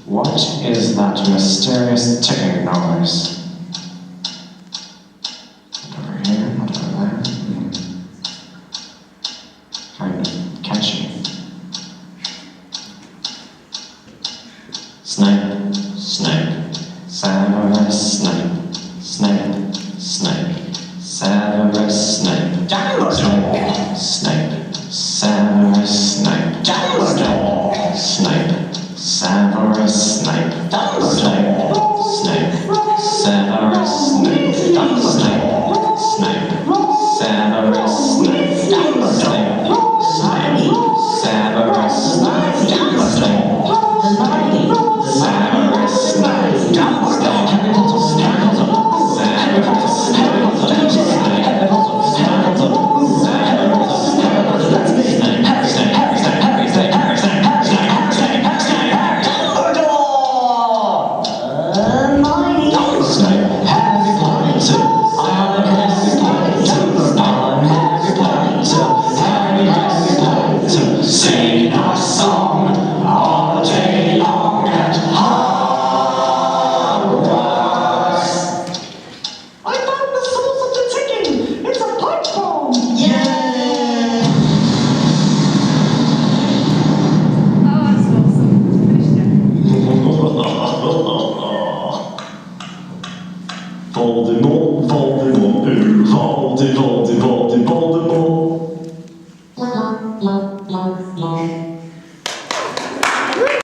What is that mysterious ticking noise? Not over here, not over there. Kind of catchy. Snape, Snape, Severus Snape, Snape, Snape, Severus Snape, Snape, Snape, Severus Snape, Snape, Snape, Severus Snape, Snape, Snape, Severus Snape, Snape, Snape, Severus Snape, Snape, Snape, Severus Snape, Snape. Sing our song all day long at Hogwarts. I found the source of the ticking. It's a pipe bomb. Yeah. Oh, that's awesome. Finished it. Voldemort, Voldemort, Voldemort.